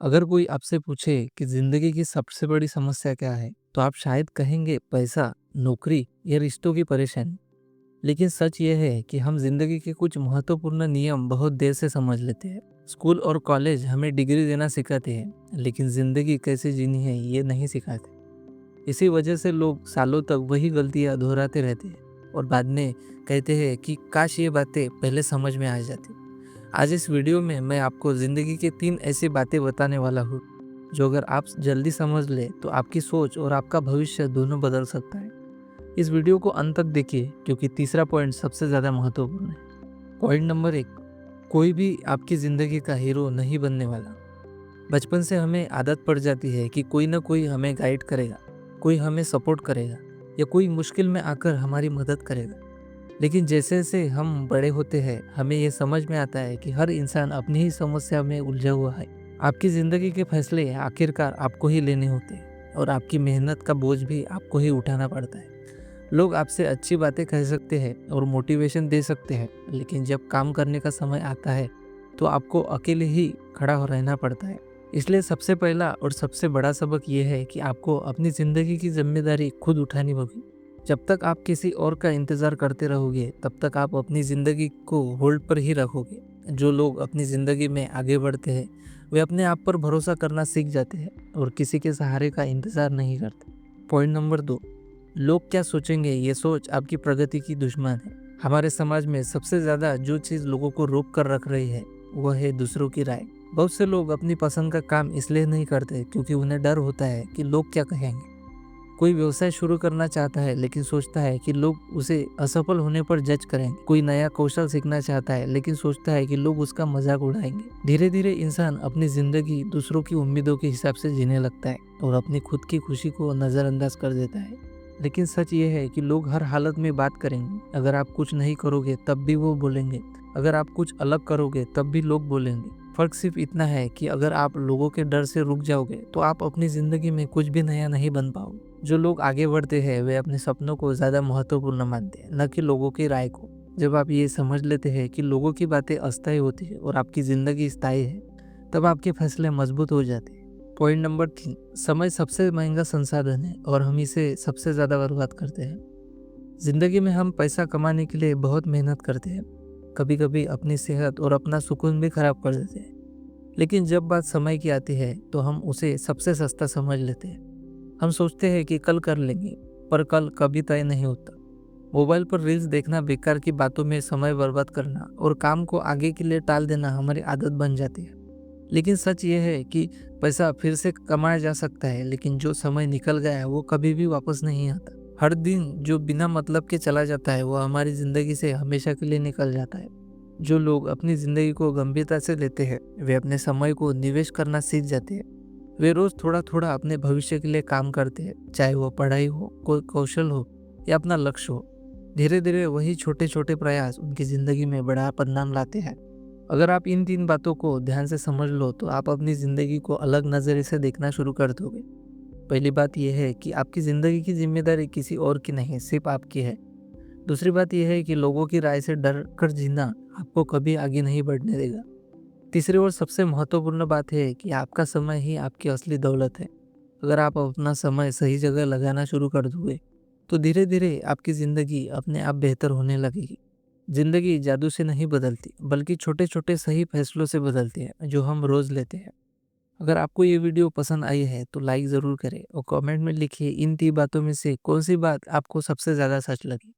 अगर कोई आपसे पूछे कि जिंदगी की सबसे बड़ी समस्या क्या है, तो आप शायद कहेंगे पैसा, नौकरी या रिश्तों की परेशानी। लेकिन सच ये है कि हम जिंदगी के कुछ महत्वपूर्ण नियम बहुत देर से समझ लेते हैं। स्कूल और कॉलेज हमें डिग्री देना सिखाते हैं, लेकिन जिंदगी कैसे जीनी है ये नहीं सिखाते। इसी वजह से लोग सालों तक वही गलतियां दोहराते रहते हैं और बाद में कहते हैं कि काश ये बातें पहले समझ में आ जाती। आज इस वीडियो में मैं आपको ज़िंदगी की 3 ऐसी बातें बताने वाला हूँ, जो अगर आप जल्दी समझ ले तो आपकी सोच और आपका भविष्य दोनों बदल सकता है। इस वीडियो को अंत तक देखिए क्योंकि तीसरा पॉइंट सबसे ज़्यादा महत्वपूर्ण है। पॉइंट नंबर 1, कोई भी आपकी ज़िंदगी का हीरो नहीं बनने वाला। बचपन से हमें आदत पड़ जाती है कि कोई ना कोई हमें गाइड करेगा, कोई हमें सपोर्ट करेगा या कोई मुश्किल में आकर हमारी मदद करेगा। लेकिन जैसे-जैसे हम बड़े होते हैं, हमें ये समझ में आता है कि हर इंसान अपनी ही समस्या में उलझा हुआ है। आपकी ज़िंदगी के फैसले आखिरकार आपको ही लेने होते हैं और आपकी मेहनत का बोझ भी आपको ही उठाना पड़ता है। लोग आपसे अच्छी बातें कह सकते हैं और मोटिवेशन दे सकते हैं, लेकिन जब काम करने का समय आता है, तो आपको अकेले ही खड़ा हो रहना पड़ता है। इसलिए सबसे पहला और सबसे बड़ा सबक ये है कि आपको अपनी ज़िंदगी की ज़िम्मेदारी खुद उठानी होगी। जब तक आप किसी और का इंतज़ार करते रहोगे, तब तक आप अपनी ज़िंदगी को होल्ड पर ही रखोगे। जो लोग अपनी ज़िंदगी में आगे बढ़ते हैं, वे अपने आप पर भरोसा करना सीख जाते हैं और किसी के सहारे का इंतज़ार नहीं करते। पॉइंट नंबर 2, लोग क्या सोचेंगे ये सोच आपकी प्रगति की दुश्मन है। हमारे समाज में सबसे ज़्यादा जो चीज़ लोगों को रोक कर रख रही है, वह है दूसरों की राय। बहुत से लोग अपनी पसंद का काम इसलिए नहीं करते क्योंकि उन्हें डर होता है कि लोग क्या कहेंगे। कोई व्यवसाय शुरू करना चाहता है लेकिन सोचता है कि लोग उसे असफल होने पर जज करेंगे। कोई नया कौशल सीखना चाहता है लेकिन सोचता है कि लोग उसका मजाक उड़ाएंगे। धीरे धीरे इंसान अपनी जिंदगी दूसरों की उम्मीदों के हिसाब से जीने लगता है और अपनी खुद की खुशी को नजरअंदाज कर देता है। लेकिन सच ये है कि लोग हर हालत में बात करेंगे। अगर आप कुछ नहीं करोगे तब भी वो बोलेंगे, अगर आप कुछ अलग करोगे तब भी लोग बोलेंगे। फर्क सिर्फ इतना है कि अगर आप लोगों के डर से रुक जाओगे तो आप अपनी जिंदगी में कुछ भी नया नहीं बन पाओगे। जो लोग आगे बढ़ते हैं वे अपने सपनों को ज़्यादा महत्वपूर्ण मानते हैं, न कि लोगों की राय को। जब आप ये समझ लेते हैं कि लोगों की बातें अस्थायी होती है और आपकी ज़िंदगी स्थायी है, तब आपके फैसले मजबूत हो जाते हैं। पॉइंट नंबर 3, समय सबसे महंगा संसाधन है और हम इसे सबसे ज़्यादा बर्बाद करते हैं। ज़िंदगी में हम पैसा कमाने के लिए बहुत मेहनत करते हैं, कभी कभी अपनी सेहत और अपना सुकून भी खराब कर देते हैं। लेकिन जब बात समय की आती है तो हम उसे सबसे सस्ता समझ लेते हैं। हम सोचते हैं कि कल कर लेंगे, पर कल कभी तय नहीं होता। मोबाइल पर रील्स देखना, बेकार की बातों में समय बर्बाद करना और काम को आगे के लिए टाल देना हमारी आदत बन जाती है। लेकिन सच ये है कि पैसा फिर से कमाया जा सकता है, लेकिन जो समय निकल गया है वो कभी भी वापस नहीं आता। हर दिन जो बिना मतलब के चला जाता है वो हमारी ज़िंदगी से हमेशा के लिए निकल जाता है। जो लोग अपनी ज़िंदगी को गंभीरता से लेते हैं, वे अपने समय को निवेश करना सीख जाते हैं। वे रोज़ थोड़ा-थोड़ा अपने भविष्य के लिए काम करते हैं, चाहे वो पढ़ाई हो, कोई कौशल हो या अपना लक्ष्य हो। धीरे-धीरे वही छोटे-छोटे प्रयास उनकी ज़िंदगी में बड़ा परिणाम लाते हैं। अगर आप इन 3 बातों को ध्यान से समझ लो तो आप अपनी ज़िंदगी को अलग नज़रिए से देखना शुरू कर दोगे। पहली बात यह है कि आपकी ज़िंदगी की ज़िम्मेदारी किसी और की नहीं, सिर्फ़ आपकी है। दूसरी बात यह है कि लोगों की राय से डर कर जीना आपको कभी आगे नहीं बढ़ने देगा। तीसरी और सबसे महत्वपूर्ण बात है कि आपका समय ही आपकी असली दौलत है। अगर आप अपना समय सही जगह लगाना शुरू कर दोगे, तो धीरे-धीरे आपकी ज़िंदगी अपने आप बेहतर होने लगेगी। ज़िंदगी जादू से नहीं बदलती, बल्कि छोटे-छोटे सही फैसलों से बदलती है, जो हम रोज़ लेते हैं। अगर आपको ये वीडियो पसंद आई है, तो लाइक ज़रूर करें और कमेंट में लिखिए इन 3 बातों में से कौन-सी बात आपको सबसे ज़्यादा सच लगी।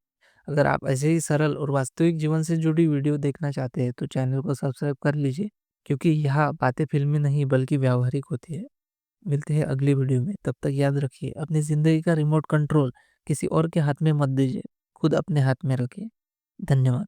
अगर आप ऐसे ही सरल और वास्तविक जीवन से जुड़ी वीडियो देखना चाहते हैं, तो चैनल को सब्सक्राइब कर लीजिए, क्योंकि यहाँ बातें फ़िल्मी नहीं बल्कि व्यावहारिक होती है। मिलते हैं अगली वीडियो में, तब तक याद रखिए अपनी ज़िंदगी का रिमोट कंट्रोल किसी और के हाथ में मत दीजिए, खुद अपने हाथ में रखिए। धन्यवाद।